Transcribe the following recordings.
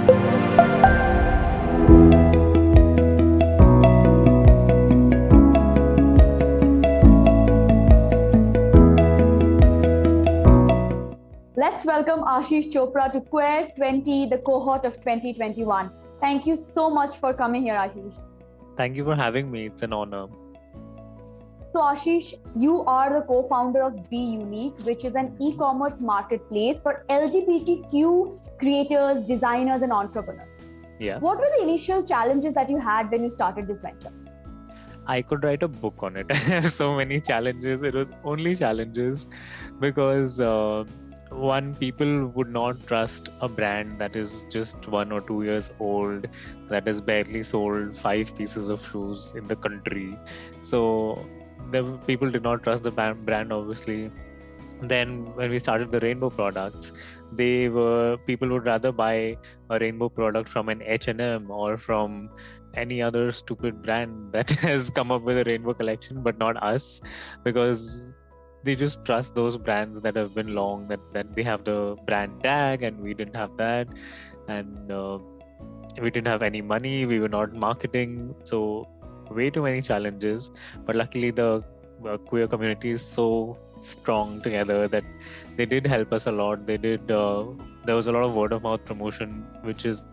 Let's welcome Ashish Chopra to Queer 20, the cohort of 2021. Thank you so much for coming here, Ashish. Thank you for having me. It's an honor. So, Ashish, you are the co founder of Be Unique, which is an e commerce marketplace for LGBTQ creators, designers, and entrepreneurs. Yeah. What were the initial challenges that you had when you started this venture? I could write a book on it. I have so many challenges. It was only challenges because one, people would not trust a brand that is just 1 or 2 years old, that has barely sold 5 pieces of shoes in the country. So people did not trust the brand, obviously. Then when we started the rainbow products, people would rather buy a rainbow product from an H&M or from any other stupid brand that has come up with a rainbow collection, but not us, because they just trust those brands that have been long, that they have the brand tag, and we didn't have that. And we didn't have any money, we were not marketing, so way too many challenges. But luckily the queer community is so strong together that they did help us a lot. There was a lot of word of mouth promotion, which is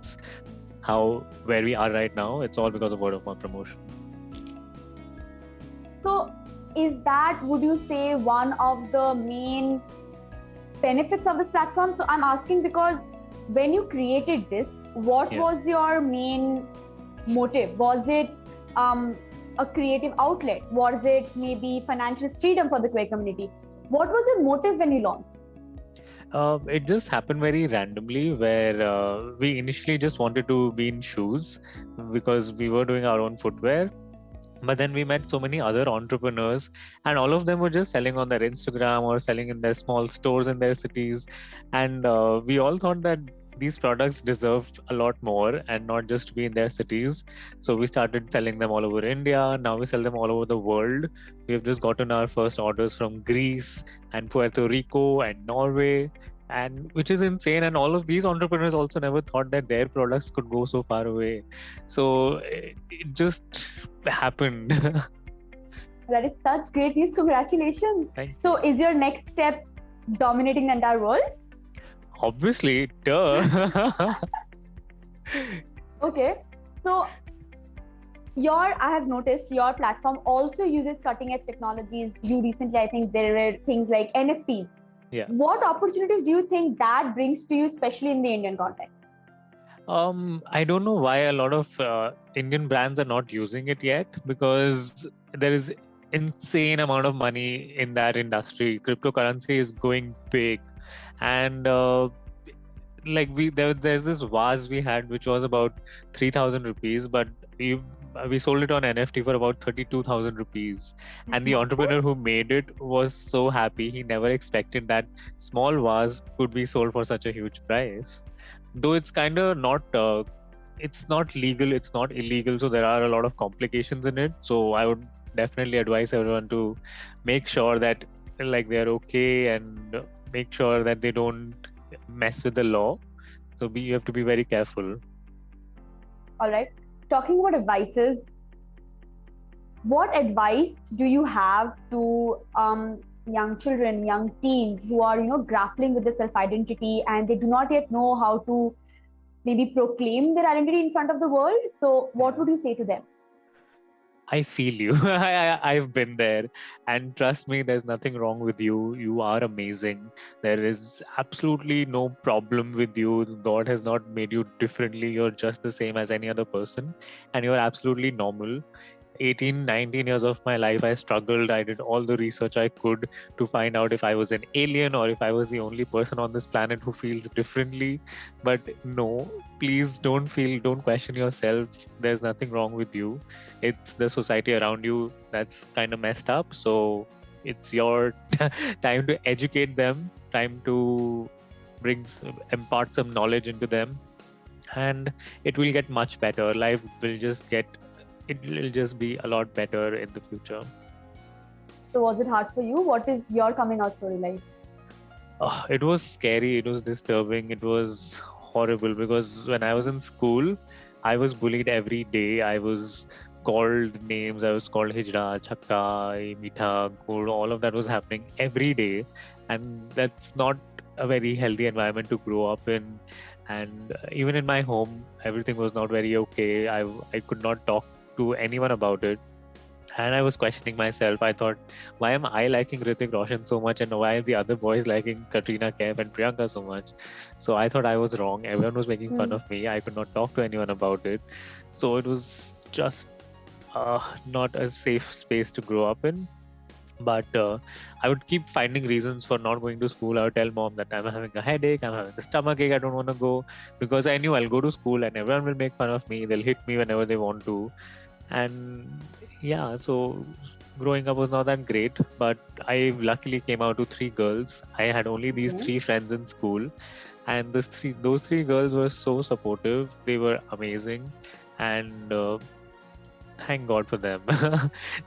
how where we are right now. It's all because of word of mouth promotion. So, is that, would you say, one of the main benefits of this platform? So, I'm asking because when you created this, what was your main motive? Was it a creative outlet? Was it maybe financial freedom for the queer community? What was your motive when you launched? It just happened very randomly, where we initially just wanted to be in shoes because we were doing our own footwear. But then we met so many other entrepreneurs, and all of them were just selling on their Instagram or selling in their small stores in their cities. And we all thought that these products deserved a lot more and not just to be in their cities. So we started selling them all over India. Now we sell them all over the world. We have just gotten our first orders from Greece and Puerto Rico and Norway, and which is insane. And all of these entrepreneurs also never thought that their products could go so far away. So it just happened. That is such great news. Congratulations. So, is your next step dominating the entire world? Obviously, duh. Okay. So, I have noticed your platform also uses cutting edge technologies. You recently, I think there were things like NFTs. Yeah. What opportunities do you think that brings to you, especially in the Indian context? I don't know why a lot of Indian brands are not using it yet, because there is insane amount of money in that industry. Cryptocurrency is going big, and there's this vase we had which was about 3,000 rupees, but we sold it on NFT for about 32,000 rupees. And the entrepreneur who made it was so happy. He never expected that small vase could be sold for such a huge price. Though it's kind of not it's not legal, it's not illegal, so there are a lot of complications in it. So I would definitely advise everyone to make sure that they're okay, and make sure that they don't mess with the law. So you have to be very careful. All right. Talking about advices, what advice do you have to young children, young teens who are, grappling with the self-identity and they do not yet know how to maybe proclaim their identity in front of the world? So what would you say to them? I feel you. I've been there. And trust me, there's nothing wrong with you. You are amazing. There is absolutely no problem with you. God has not made you differently. You're just the same as any other person. And you're absolutely normal. 18, 19 years of my life, I struggled. I did all the research I could to find out if I was an alien or if I was the only person on this planet who feels differently. But no, please don't question yourself. There's nothing wrong with you. It's the society around you that's kind of messed up. So it's your time to educate them, time to impart some knowledge into them, and it will get much better. Life will just be a lot better in the future. So was it hard for you? What is your coming out story like? It was scary. It was disturbing. It was horrible, because when I was in school, I was bullied every day. I was called names. I was called Hijra, Chakka, Mitha, Gur. All of that was happening every day, and that's not a very healthy environment to grow up in. And even in my home, everything was not very okay. I could not talk to anyone about it, and I was questioning myself. I thought, why am I liking Hrithik Roshan so much, and why are the other boys liking Katrina Kaif and Priyanka so much? So I thought I was wrong. Everyone was making fun of me. I could not talk to anyone about it. So it was just not a safe space to grow up in. But I would keep finding reasons for not going to school. I would tell mom that I'm having a headache, I'm having a stomach ache, I don't want to go, because I knew I'll go to school and everyone will make fun of me. They'll hit me whenever they want to. And yeah, so growing up was not that great, but I luckily came out to three girls. I had only these three friends in school, and those three girls were so supportive. They were amazing, and thank God for them.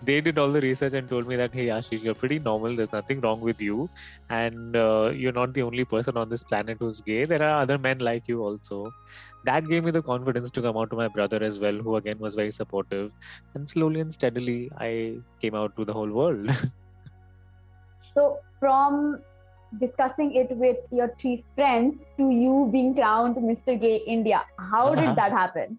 They did all the research and told me that, hey, Ashish, you're pretty normal. There's nothing wrong with you. And you're not the only person on this planet who's gay. There are other men like you also. That gave me the confidence to come out to my brother as well, who again was very supportive. And slowly and steadily, I came out to the whole world. So, from discussing it with your three friends to you being crowned Mr. Gay India, how did that happen?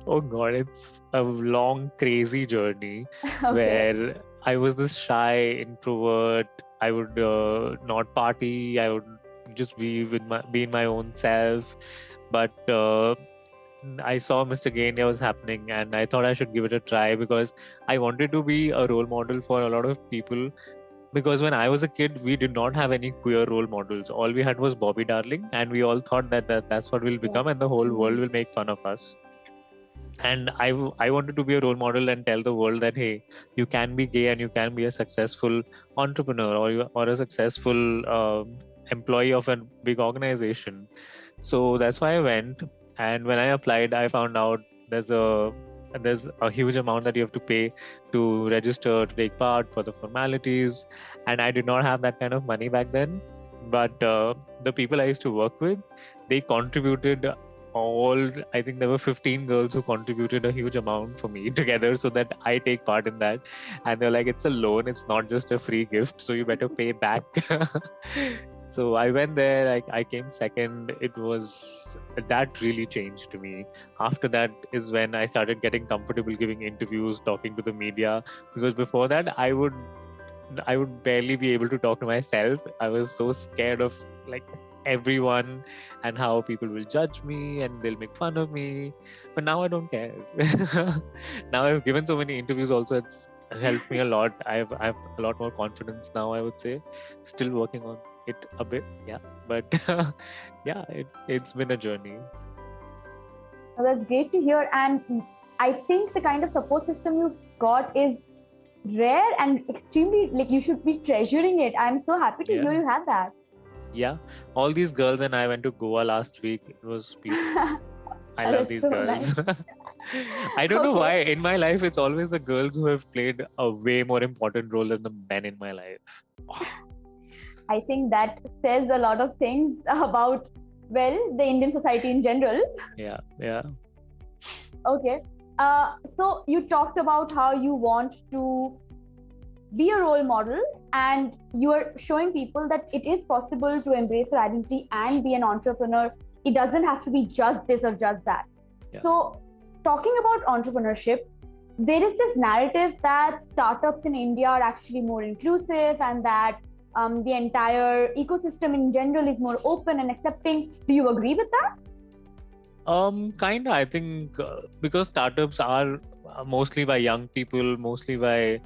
Oh God, it's a long, crazy journey where I was this shy introvert. I would not party. I would just be in my own self. But I saw Mr. Gay India was happening, and I thought I should give it a try, because I wanted to be a role model for a lot of people. Because when I was a kid, we did not have any queer role models. All we had was Bobby Darling, and we all thought that's what we'll become, and the whole world will make fun of us. And I wanted to be a role model and tell the world that, hey, you can be gay and you can be a successful entrepreneur, or a successful employee of a big organization. So that's why I went. And when I applied, I found out there's a huge amount that you have to pay to register, to take part, for the formalities, and I did not have that kind of money back then. But the people I used to work with, they contributed I think there were 15 girls who contributed a huge amount for me together, so that I take part in that. And they're like, it's a loan, it's not just a free gift, so you better pay back. So I went there, I came second. That really changed me. After that is when I started getting comfortable giving interviews, talking to the media, because before that I would barely be able to talk to myself. I was so scared of like everyone and how people will judge me and they'll make fun of me. But now I don't care. Now I've given so many interviews also, it's helped me a lot. I have a lot more confidence now, I would say. Still working on it a bit, yeah. But yeah, it's been a journey. Well, that's great to hear. And I think the kind of support system you've got is rare and extremely, like, you should be treasuring it. I'm so happy to hear you have that. Yeah, all these girls and I went to Goa last week. It was beautiful. I love these girls. Nice. I don't know why in my life it's always the girls who have played a way more important role than the men in my life. I think that says a lot of things about, well, the Indian society in general. Yeah. Okay. So you talked about how you want to be a role model, and you are showing people that it is possible to embrace your identity and be an entrepreneur. It doesn't have to be just this or just that. Yeah. So talking about entrepreneurship, there is this narrative that startups in India are actually more inclusive, and that the entire ecosystem in general is more open and accepting. Do you agree with that? Kinda. I think because startups are mostly by young people, mostly by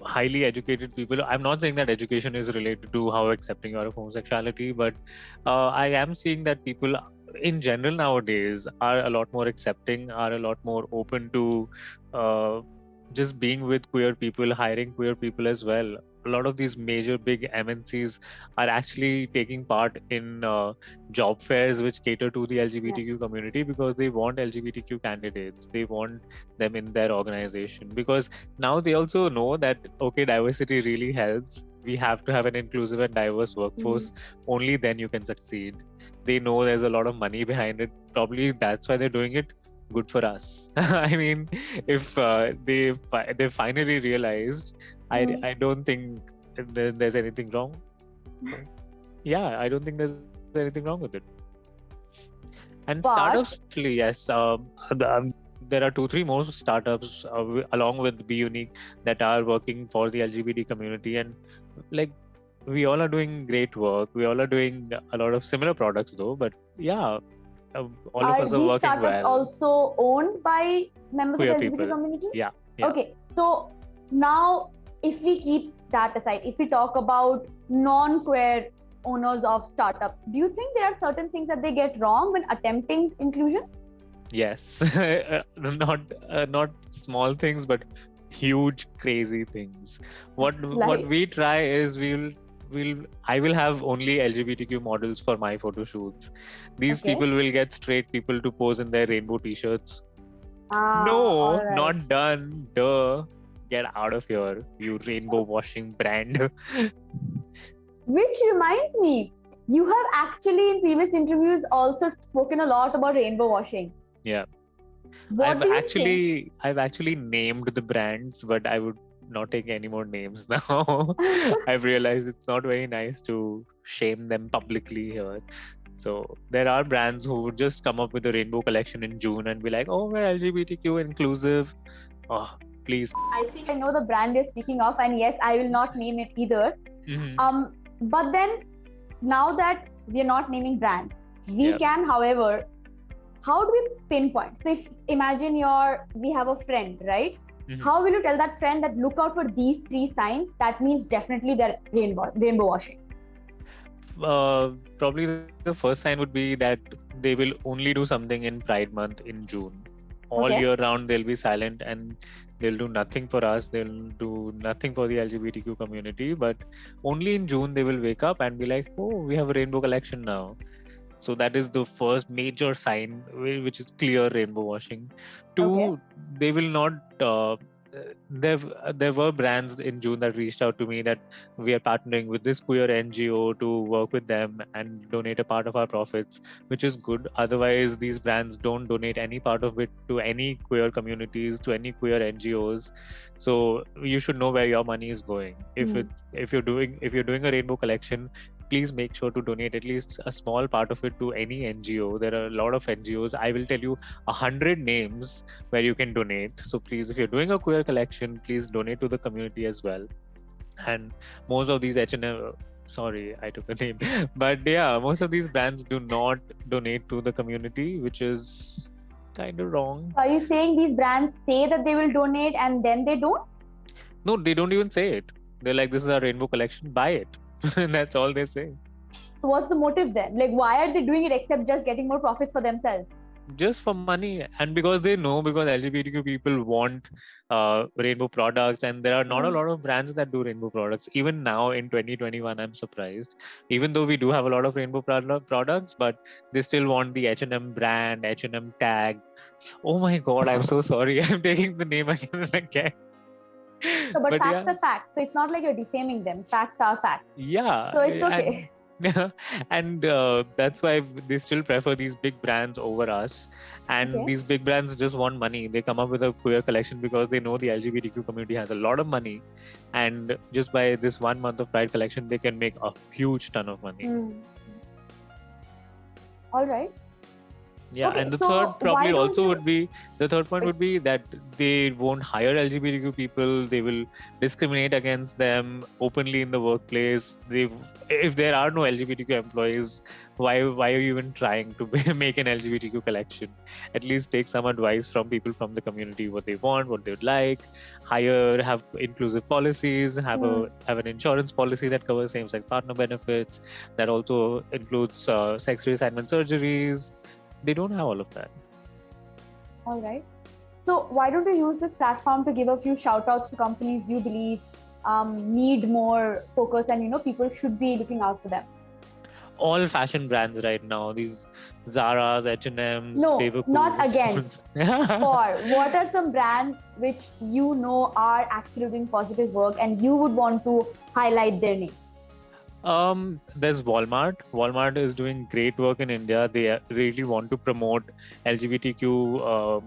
highly educated people. I'm not saying that education is related to how accepting you are of homosexuality, but I am seeing that people in general nowadays are a lot more accepting, are a lot more open to just being with queer people, hiring queer people as well. a lot of these major big MNCs are actually taking part in job fairs which cater to the LGBTQ community because they want LGBTQ candidates. They want them in their organization because now they also know that, okay, diversity really helps. We have to have an inclusive and diverse workforce. Only then you can succeed. They know there's a lot of money behind it. Probably that's why they're doing it. Good for us. I mean, if they finally realized, I don't think there's anything wrong. Yeah, I don't think there's anything wrong with it. And startups, actually, yes. There are 2-3 more startups along with Be Unique that are working for the LGBT community, and like we all are doing great work. We all are doing a lot of similar products, though. But yeah, all of us are working well. Are these startups also owned by members Queer of the LGBT people. community? Yeah. Okay, so now if we keep that aside, if we talk about non-queer owners of startups, do you think there are certain things that they get wrong when attempting inclusion? Yes, not small things, but huge crazy things. What we try is I will have only LGBTQ models for my photo shoots. These people will get straight people to pose in their rainbow t-shirts. No, not done. Duh. Get out of here, you rainbow washing brand. Which reminds me, you have actually in previous interviews also spoken a lot about rainbow washing. Yeah. I've actually named the brands, but I would not take any more names now. I've realized it's not very nice to shame them publicly here. So there are brands who would just come up with a rainbow collection in June and be like, oh, we're LGBTQ inclusive. Oh, please. I think I know the brand you're speaking of, and yes, I will not name it either. But then now that we're not naming brands, we can, however, how do we pinpoint? So if imagine we have a friend, right? How will you tell that friend that look out for these 3 signs? That means definitely they're rainbow washing. Probably the first sign would be that they will only do something in Pride Month in June. All year round, they'll be silent and they'll do nothing for us. They'll do nothing for the LGBTQ community. But only in June, they will wake up and be like, oh, we have a rainbow collection now. So that is the first major sign, which is clear rainbow washing. 2, they will not... there were brands in June that reached out to me that we are partnering with this queer NGO to work with them and donate a part of our profits, which is good. Otherwise, these brands don't donate any part of it to any queer communities, to any queer NGOs. So you should know where your money is going. If you're doing a rainbow collection, please make sure to donate at least a small part of it to any NGO. There are a lot of NGOs. I will tell you 100 names where you can donate. So please, if you're doing a queer collection, please donate to the community as well. And most of these H&M, sorry, I took the name. But yeah, most of these brands do not donate to the community, which is kind of wrong. Are you saying these brands say that they will donate and then they don't? No, they don't even say it. They're like, this is our rainbow collection, buy it. And that's all they say. So what's the motive then? Like, why are they doing it except just getting more profits for themselves? Just for money, and because they know, because LGBTQ people want rainbow products, and there are not a lot of brands that do rainbow products. Even now in 2021, I'm surprised. Even though we do have a lot of rainbow products, but they still want the H&M brand, H&M tag. Oh my God, I'm so sorry. I'm taking the name again and again. So, but facts are facts. So it's not like you're defaming them. Facts are facts. Yeah. So it's okay. And that's why they still prefer these big brands over us. And these big brands just want money. They come up with a queer collection because they know the LGBTQ community has a lot of money. And just by this 1 month of Pride collection, they can make a huge ton of money. All right. Yeah, and the third probably also would be, the third point would be that they won't hire LGBTQ people. They will discriminate against them openly in the workplace. If there are no LGBTQ employees, why are you even trying to make an LGBTQ collection? At least take some advice from people from the community, what they want, what they would like. Have inclusive policies, have an insurance policy that covers same-sex partner benefits, that also includes sex reassignment surgeries. They don't have all of that. All right. So why don't you use this platform to give a few shout outs to companies you believe need more focus, and people should be looking out for them? All fashion brands right now, these Zara's, H&M's, No, not against. Daewoo. What are some brands which are actually doing positive work and you would want to highlight their name? There's Walmart. Walmart is doing great work in India. They really want to promote LGBTQ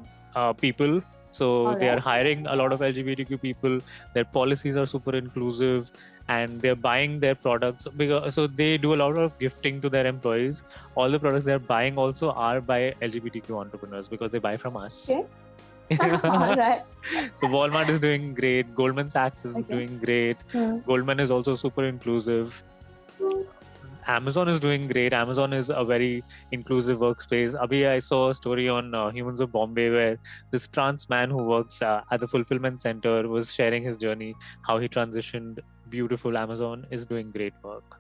people. So they are hiring a lot of LGBTQ people. Their policies are super inclusive, and they're buying their products because so they do a lot of gifting to their employees. All the products they're buying also are by LGBTQ entrepreneurs because they buy from us. Okay. All right. So Walmart is doing great. Goldman Sachs is doing great. Goldman is also super inclusive. Amazon is doing great. Amazon is a very inclusive workspace. Abhi, I saw a story on Humans of Bombay where this trans man who works at the fulfillment center was sharing his journey, how he transitioned. Beautiful. Amazon is doing great work.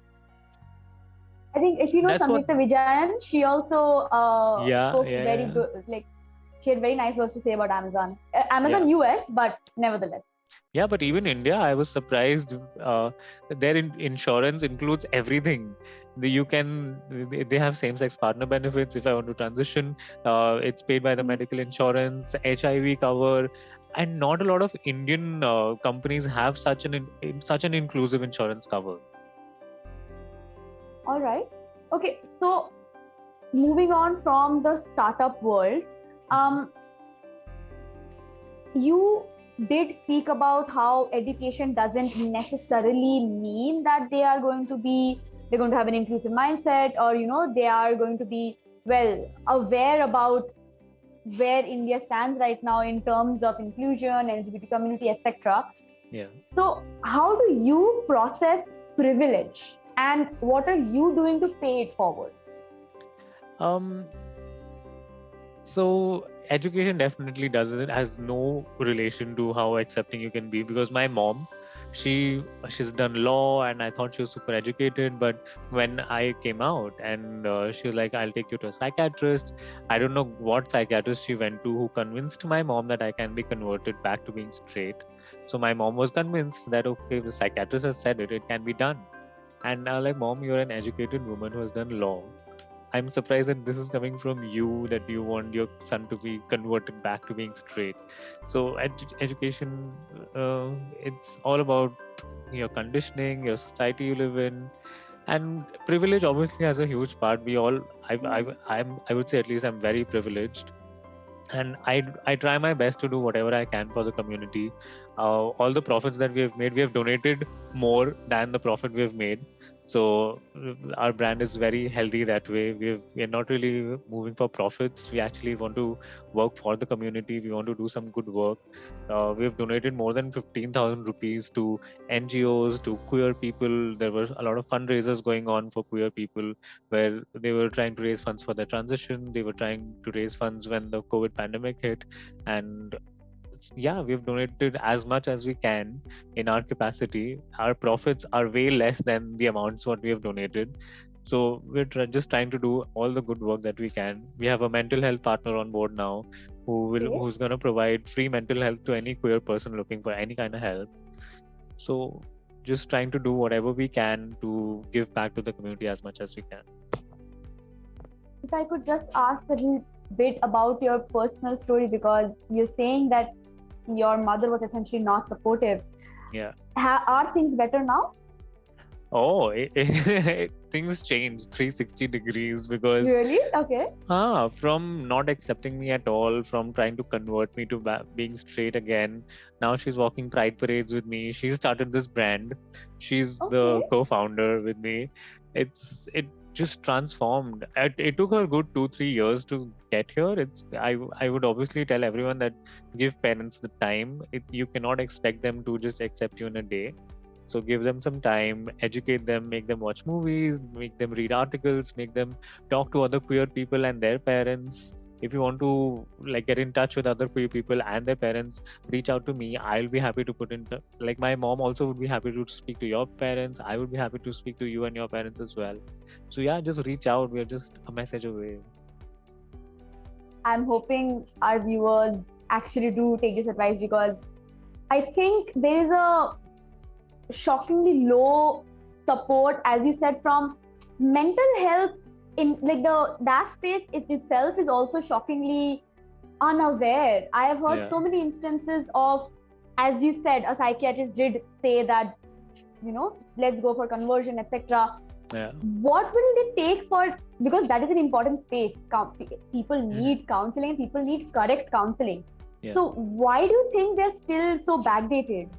I think if you know Samyukta Vijayan, she also spoke very good. Like, she had very nice words to say about Amazon. Amazon US, but nevertheless. Yeah, but even India, I was surprised. Their insurance includes everything. They have same-sex partner benefits. If I want to transition, it's paid by the medical insurance, HIV cover, and not a lot of Indian companies have such an inclusive insurance cover. All right. Okay. So, moving on from the startup world, you did speak about how education doesn't necessarily mean that they're going to have an inclusive mindset, or they are going to be aware about where India stands right now in terms of inclusion, LGBT community, etc. Yeah. So how do you process privilege, and what are you doing to pay it forward? So education definitely has no relation to how accepting you can be, because my mom, she's done law and I thought she was super educated, but when I came out and she was like, I'll take you to a psychiatrist. I don't know what psychiatrist she went to who convinced my mom that I can be converted back to being straight. So my mom was convinced that okay, the psychiatrist has said it can be done. And I was like, Mom, you're an educated woman who has done law. I'm surprised that this is coming from you, that you want your son to be converted back to being straight. So education, it's all about your conditioning, your society you live in, and privilege obviously has a huge part. I would say at least I'm very privileged, and I try my best to do whatever I can for the community. All the profits that we have donated more than the profit we have made. So our brand is very healthy that way. We're not really moving for profits. We actually want to work for the community. We want to do some good work. We've donated more than 15,000 rupees to NGOs, to queer people. There were a lot of fundraisers going on for queer people where they were trying to raise funds for their transition. They were trying to raise funds when the COVID pandemic hit. And yeah, we've donated as much as we can in our capacity. Our profits are way less than the amounts what we have donated. So we're just trying to do all the good work that we can. We have a mental health partner on board now who's going to provide free mental health to any queer person looking for any kind of help. So just trying to do whatever we can to give back to the community as much as we can. If I could just ask a little bit about your personal story, because you're saying that your mother was essentially not supportive. Yeah. Are things better now? Oh, things changed 360 degrees because... Really? Okay. From not accepting me at all, from trying to convert me to being straight again. Now she's walking pride parades with me. She started this brand. She's the co-founder with me. It just transformed. It took her good 2-3 years to get here. I would obviously tell everyone that give parents the time. You cannot expect them to just accept you in a day. So give them some time, educate them, make them watch movies, make them read articles, make them talk to other queer people and their parents. If you want to get in touch with other queer people and their parents, reach out to me. I'll be happy to put in my mom also would be happy to speak to your parents. I would be happy to speak to you and your parents as well. So yeah, just reach out. We're just a message away. I'm hoping our viewers actually do take this advice, because I think there is a shockingly low support, as you said, from mental health in like that space itself is also shockingly unaware. I have heard Yeah. so many instances of, as you said, a psychiatrist did say that, let's go for conversion, etc. Yeah. What will it take for, because that is an important space. People need counseling, people need correct counseling. Yeah. So why do you think they're still so backdated?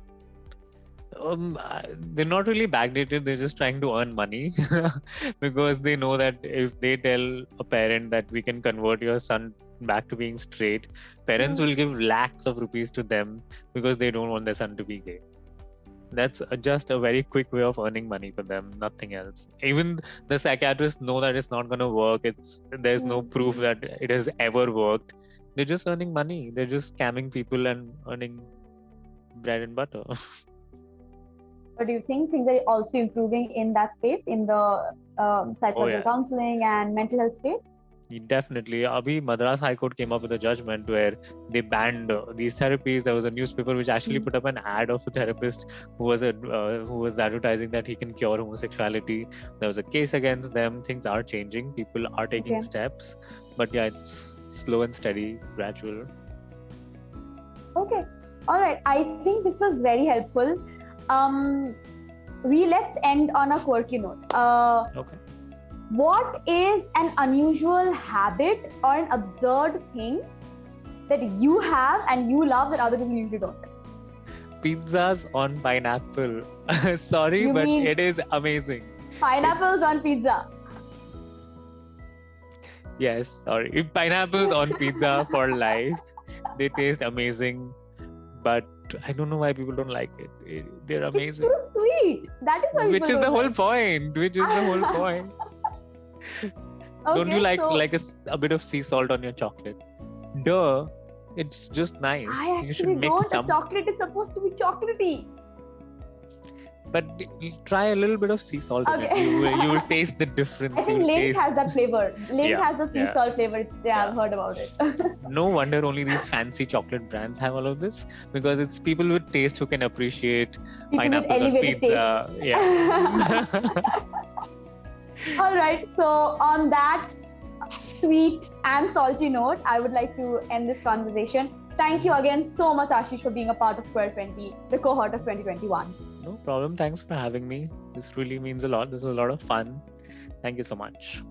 They're not really backdated, they're just trying to earn money because they know that if they tell a parent that we can convert your son back to being straight, parents will give lakhs of rupees to them because they don't want their son to be gay. That's just a very quick way of earning money for them, nothing else. Even the psychiatrists know that it's not going to work. There's no proof that it has ever worked. They're just earning money. They're just scamming people and earning bread and butter. But do you think things are also improving in that space, in the psychological counseling and mental health space? Definitely. Abhi Madras High Court came up with a judgment where they banned these therapies. There was a newspaper which actually put up an ad of a therapist who was advertising that he can cure homosexuality. There was a case against them. Things are changing. People are taking steps, but yeah, it's slow and steady, gradual. Okay, all right. I think this was very helpful. Let's end on a quirky note. Okay. What is an unusual habit or an absurd thing that you have and you love that other people usually don't? Pizzas on pineapple. Sorry, but it is amazing. Pineapples on pizza. Yes, sorry. Pineapples on pizza for life. They taste amazing, but I don't know why people don't like it. They're amazing. It's too sweet. That is why Which is the whole point. Don't you like a bit of sea salt on your chocolate? Duh. It's just nice. You should mix some. Chocolate is supposed to be chocolatey. But try a little bit of sea salt in it. You will taste the difference. I think Lindt has that flavor. Lindt has the sea salt flavor. I've heard about it. No wonder only these fancy chocolate brands have all of this, because it's people with taste who can appreciate pineapple on pizza. Taste. Yeah. All right. So on that sweet and salty note, I would like to end this conversation. Thank you again so much, Ashish, for being a part of Square 20, the cohort of 2021. No problem. Thanks for having me. This really means a lot. This was a lot of fun. Thank you so much.